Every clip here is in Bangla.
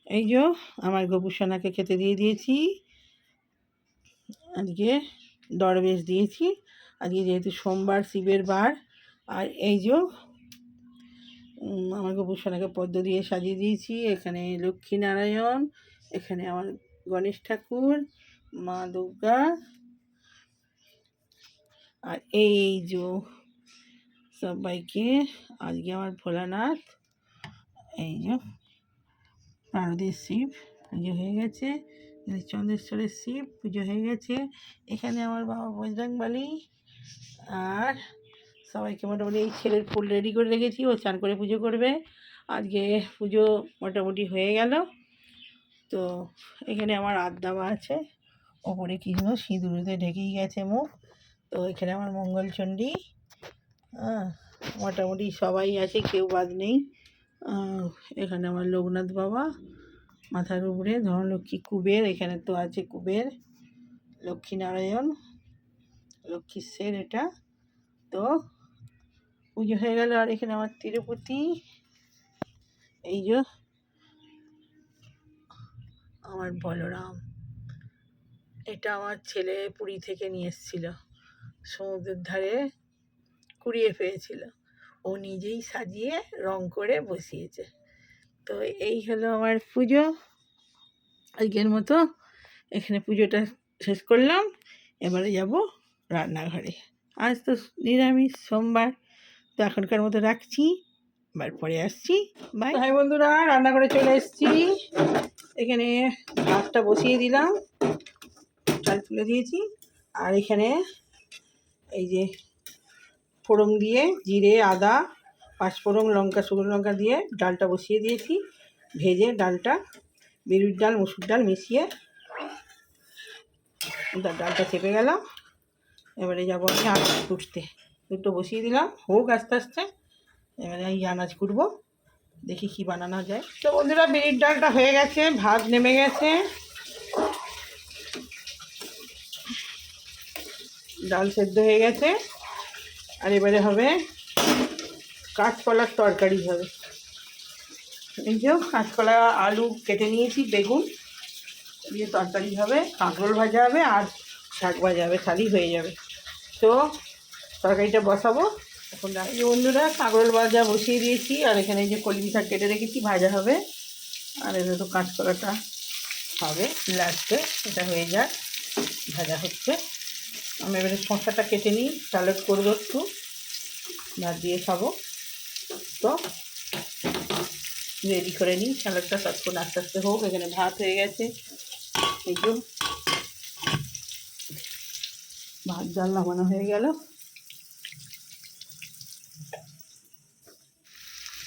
এই যে আমার গোপুসোনাকে খেতে দিয়ে দিয়েছি। আজকে দরবেশ দিয়েছি। আজকে যেহেতু সোমবার শিবের বার। আর এই যে আমার গোপুসোনাকে পদ্ম দিয়ে সাজিয়ে দিয়েছি। এখানে লক্ষ্মীনারায়ণ, এখানে আমার গণেশ ঠাকুর, মা দুর্গা, আর এই যে সবাইকে আজকে আমার ভোলানাথ, এই যে পার্বতীর শিব পুজো হয়ে গেছে, চন্দ্রেশ্বরের শিব পুজো হয়ে গেছে, এখানে আমার বাবা বজরংবলী, আর সবাইকে মোটামুটি এই ছেলের ফুল রেডি করে রেখেছি, ও চান করে পুজো করবে। আজকে পুজো মোটামুটি হয়ে গেল। তো এখানে আমার আদ্দামা আছে, ওপরে কি যেন সিঁদুরতে ঢেকেই গেছে মুখ। তো এখানে আমার মঙ্গলচণ্ডী, মোটামুটি সবাই আছে, কেউ বাদ নেই। এখানে আমার লোকনাথ বাবা মাথার উপরে, ধনলক্ষ্মী, কুবের, এখানে তো আছে কুবের, লক্ষ্মীনারায়ণ, লক্ষ্মীর সের এটা। তো পুজো হয়ে গেল। আর এখানে আমার তিরুপতি, এই যে আমার বলরাম, এটা আমার ছেলে পুরী থেকে নিয়ে এসেছিল, সমুদ্রের ধারে কুড়িয়ে পেয়েছিল, ও নিজেই সাজিয়ে রং করে বসিয়েছে। তো এই হলো আমার পুজো আজকের মতো। এখানে পুজোটা শেষ করলাম, এবারে যাব রান্নাঘরে। আজ তো নিরামিষ সোমবার, তো এখনকার মতো রাখছি, এবার পরে আসছি, বাই। হাই বন্ধুরা, রান্নাঘরে চলে এসেছি। এখানে ভাতটা বসিয়ে দিলাম, চাল তুলে দিয়েছি, আর এখানে এই যে ফোড়ন দিয়ে জিরে, আদা, পাঁচফোড়ন, লঙ্কা, শুকনো লঙ্কা দিয়ে ডালটা বসিয়ে দিয়েছি। ভেজে ডালটা বিউলির ডাল, মসুর ডাল মিশিয়ে ডালটা চেপে গেলাম। এবারে যাবো আমি আনাজ কুটতে, দুটো বসিয়ে দিলাম, হোক আস্তে আস্তে। এবারে এই আনাজ কুটবো, দেখি কি বানানো যায়। তো বন্ধুরা, বিউলির ডালটা হয়ে গেছে, ভাত নেমে গেছে, ডাল সেদ্ধ হয়ে গেছে। আর এবারে হবে কাঁচকলার তরকারি হবে। এই যে কাঁচকলা, আলু কেটে নিয়েছি, বেগুন দিয়ে তরকারি হবে, কাঁকরোল ভাজা হবে, আর শাক ভাজা হবে, খালি হয়ে যাবে। তো তরকারিটা বসাবো এখন। এই বন্ধুরা, কাঁকরোল ভাজা বসিয়ে দিয়েছি, আর এখানে যে কলমি শাক কেটে রেখেছি, ভাজা হবে। আর এটা তো কাঁচকলাটা হবে লাস্টে, এটা হয়ে যাক, ভাজা হচ্ছে। আমি এবারে শসাটা কেটে নিই, স্যালাড করবো একটু, ভাত দিয়ে খাবো। তো রেডি করে নিই স্যালাডটা, ততক্ষণ আস্তে আস্তে হোক। এখানে ভাত হয়ে গেছে, এই যে ভাত ডাল নামানো হয়ে গেল।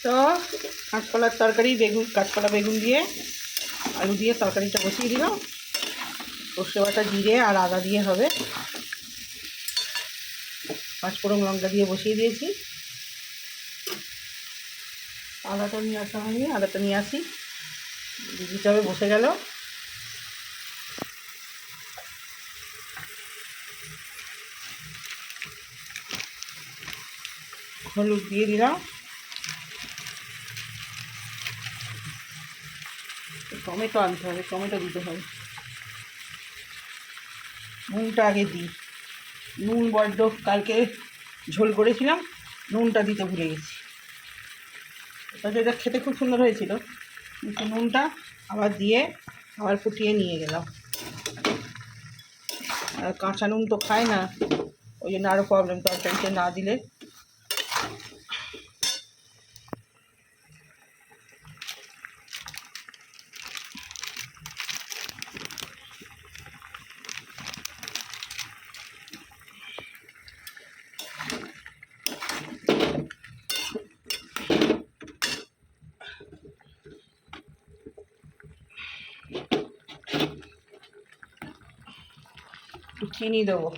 তো কাঁচকলার তরকারি, বেগুন, কাঁচকলা বেগুন দিয়ে আলু দিয়ে তরকারিটা বসিয়ে দিলাম। সর্ষে বাটা, জিরে আর আদা দিয়ে হবে, পাঁচফোড়ন, লঙ্কা দিয়ে বসিয়ে দিয়েছি। আদাটা নিয়ে আসা হয়নি, আদাটা নিয়ে আসি, দিতে হবে। বসে গেল। হলুদ দিয়ে দিলাম, টমেটো আনতে হবে, টমেটো দিতে হবে। নুনটা আগে দিই, নুন বড্ড কালকে ঝোল করেছিলাম, নুনটা দিতে ভুলে গেছি। তাহলে এটা খেতে খুব সুন্দর হয়েছিল, কিন্তু নুনটা আবার দিয়ে আবার ফুটিয়ে নিয়ে গেলাম। আর কাঁচা নুন তো খায় না, ওই জন্য আরও প্রবলেম তরকারিতে না দিলে। একটু চিনি দেবো,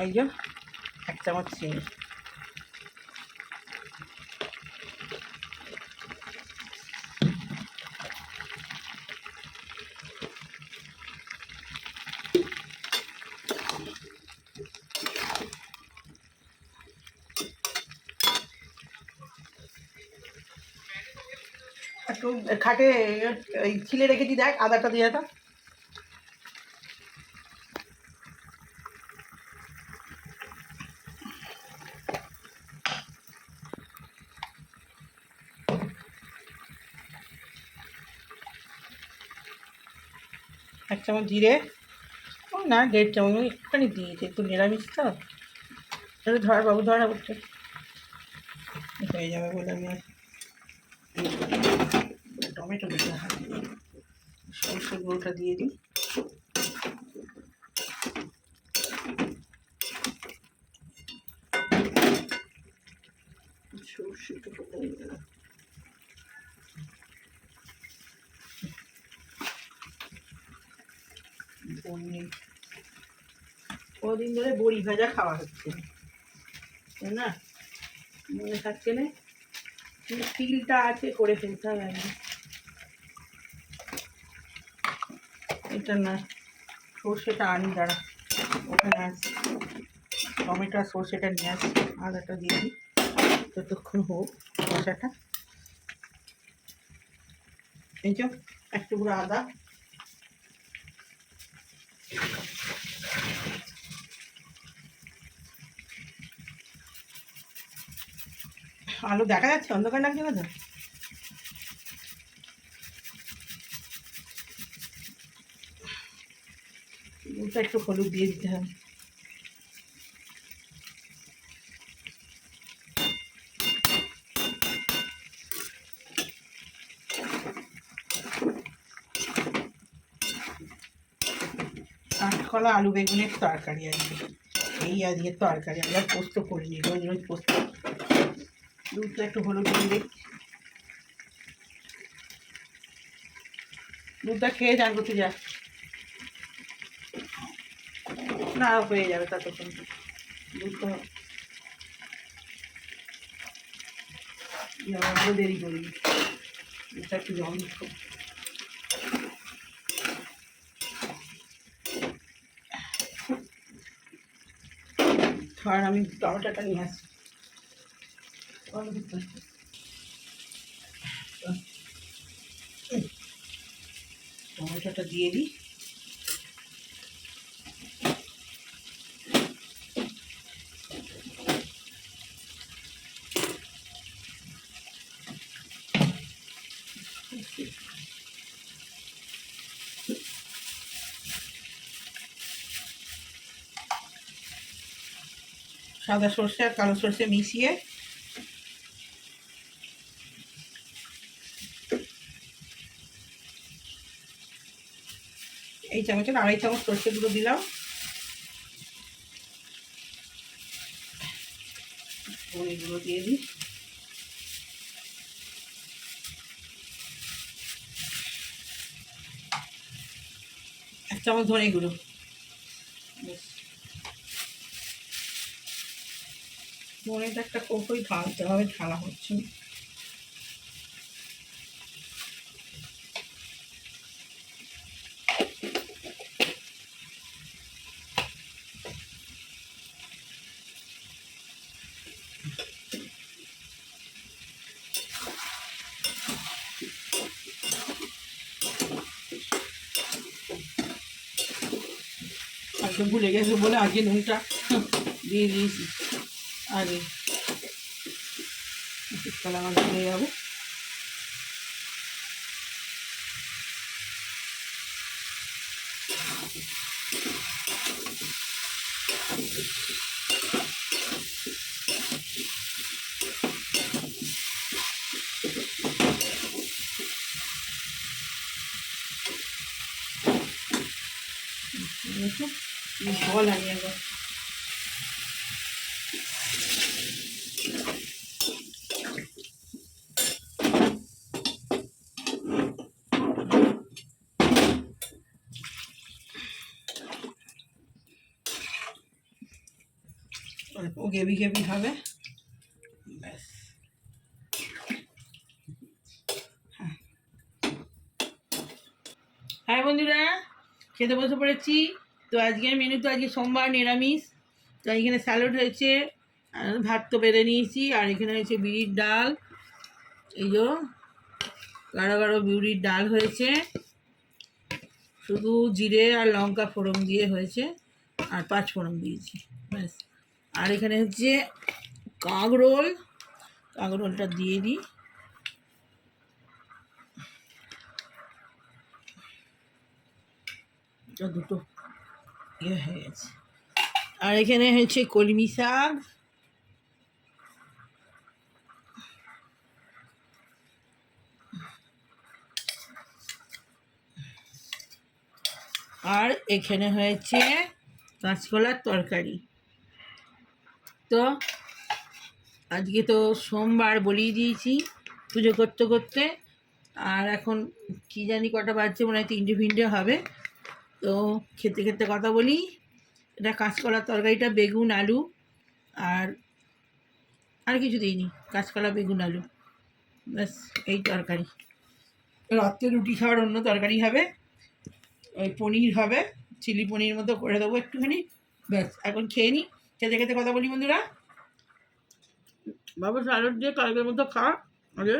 এই যে 1 চামচ চিনি। একটু খাটে এই ছিলে রেখেছি, দেখ আদাটা দিয়ে দাও। এক চামচ জিরে, ও না 1.5 চামচ, একটুখানি দিয়েছি, একটু নিরামিষ তো। তাহলে ধর বাবু, ধরা করছে হয়ে যাবে বলে আমি আর টমেটো দিতে হয়। সরষের গুঁড়োটা দিয়ে দিই। সরষেটা কোথায় গেল? কদিন ধরে বড়ি ভাজা খাওয়া হচ্ছে না, মনে থাকছে না, তিলটা আছে, করে ফেলতে হবে একদম। এটা না, সর্ষেটা আনি, দাঁড়া ওখানে আসি, টমেটো আর সর্ষেটা নিয়ে আসি, আদাটা দিয়ে দিই, ততক্ষণ হোক মশাটা। এই যে এক টুকরো আদা, আলু দেখা যাচ্ছে, অন্ধকার লাগছে না তো। একটু হলুদ দিয়ে দিতে হবে। কাঁচকলা আলু বেগুনের তরকারি আজকে, এই আজকে তরকারি, আমরা পোস্ত করিনি, রোজ রোজ পোস্ত। দুধটা একটু হলুদ দিয়ে দিই, দুধটা খেয়ে যান করতে যা, না হয়ে যাবে ততক্ষণ, দুধটা আরও দেরি করি, দুধটা একটু জল দিচ্ছি। আর আমি টমেটোটা নিয়ে আসি, টমেটোটা দিয়ে দিই। সাদা সর্ষে আর কালো সর্ষে মিশিয়ে এই চামচের 2.5 চামচ সর্ষে গুঁড়ো দিলাম, ধনে গুঁড়ো দিয়ে দিই, এক চামচ ধনে গুঁড়ো, ধনেটা একটা কোকোই ঢালতে হবে, ঢালা হচ্ছে না। একদম ভুলে গেছে বলে আজকে নুনটা দিয়ে দিয়েছি আগে, শীতকালে আমার ভুলে যাবো। জল আনি একবার, অল্প গেবি গেবি হবে, ব্যাস। হ্যাঁ বন্ধুরা, খেতে বসে পড়েছি। তো আজকের মেনু তো আজকে সোমবার নিরামিষ, তো এখানে স্যালাড হয়েছে, ভাত তো বেড়ে নিয়েছি, আর এখানে হয়েছে বিড়ির ডাল, এই যে গাঢ় গাঢ় বিউলির ডাল হয়েছে, শুধু জিরে আর লঙ্কা ফোড়ন দিয়ে হয়েছে, আর 5 ফোড়ন দিয়েছি ব্যাস। আর এখানে হচ্ছে কাঁকরোল, কাঁকরোলটা দিয়ে দিই। দুটো ইয়ে হয়ে গেছে। আর এখানে হচ্ছে কলমি শাক, আর এখানে হয়েছে কাঁচকলার তরকারি। তো আজকে তো সোমবার বলেই দিয়েছি পুজো করতে করতে, আর এখন কি জানি কটা বাজছে, মনে হয় 3টে ফিনটে হবে। তো খেতে খেতে কথা বলি। এটা কাঁচকলার তরকারিটা বেগুন আলু আর কিছু দিইনি, কাঁচকলা বেগুন আলু ব্যাস, এই তরকারি। রাত্রে রুটি খাওয়ার অন্য তরকারি হবে, ওই পনির হবে, চিলি পনির মতো করে দেবো একটুখানি ব্যাস। এখন খেয়ে নিই, খেতে খেতে কথা বলি বন্ধুরা। বাবা স্যালাড দিয়ে কালকের মতো খা আগে।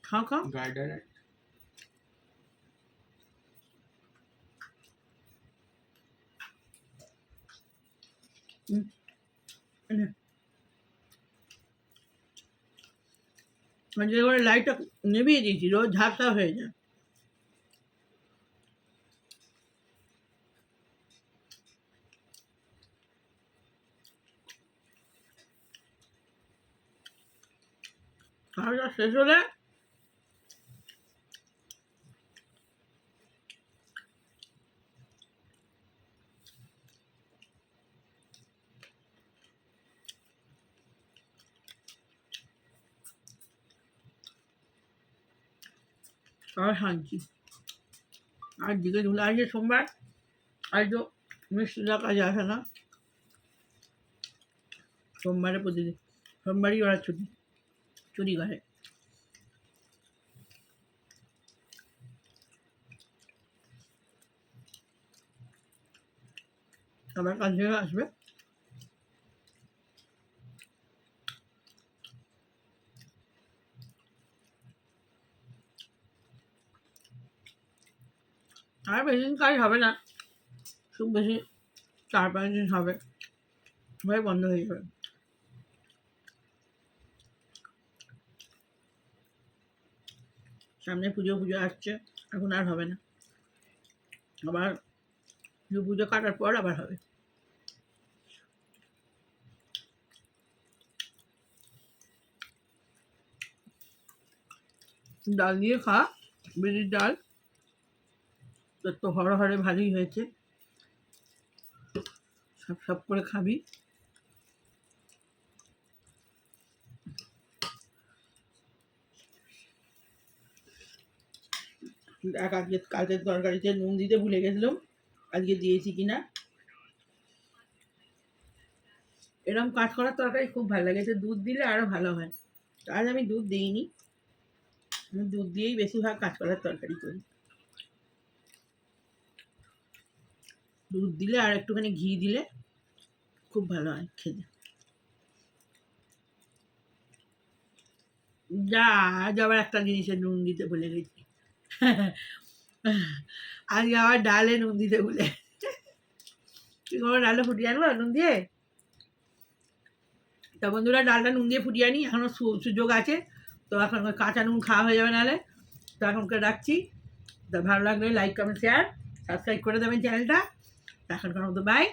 খা গার্ডার যে করে লাইটটা নেভিয়ে দিয়েছি, রোজ ঝাপসা হয়ে যায়। খাওয়া শেষ হলে আর শান্তি। আর দিকে ধুলে আজকে সোমবার, আজ তো মিস্ত্রিরা কাজে আসে না, সোমবারে প্রতিদিন সোমবারই ওরা ছুটি করে। আবার কাজ থেকে আসবে। আর বেশি দিন কাজ হবে না, খুব বেশি 4-5 দিন হবে, হয়ে বন্ধ হয়ে যাবে। সামনে পুজো আসছে, এখন আর হবে না, আবার পুজো কাটার পর আবার হবে। ডাল দিয়ে খা, বিরির ডাল তো হরে ভালোই হয়েছে, সব করে খাবি। কালকের তরকারিতে নুন দিতে ভুলে গেছিলাম, আজকে দিয়েছি কিনা। এরকম কাঁচকলার তরকারি খুব ভালো লাগে, দুধ দিলে আরও ভালো হয়। আজ আমি দুধ দিইনি, আমি দুধ দিয়েই বেশিরভাগ কাঁচকলার তরকারি করি। দুধ দিলে আর একটুখানি ঘি দিলে খুব ভালো হয় খেতে। যা আজ আবার একটা জিনিসে নুন দিতে ভুলে গেছি, আজকে আবার ডালে নুন দিতে ভুলে। কি করবো, ডালটা ফুটিয়ে আনবো নুন দিয়ে। তা বন্ধুরা, ডালটা নুন দিয়ে ফুটিয়ে আনি, এখনও সুযোগ আছে, তো এখন কাঁচা নুন খাওয়া হয়ে যাবে নাহলে। তো এখনকে রাখছি, তা ভালো লাগলে লাইক কমেন্ট শেয়ার সাবস্ক্রাইব করে দেবেন চ্যানেলটা। এখনকার মতো বাই।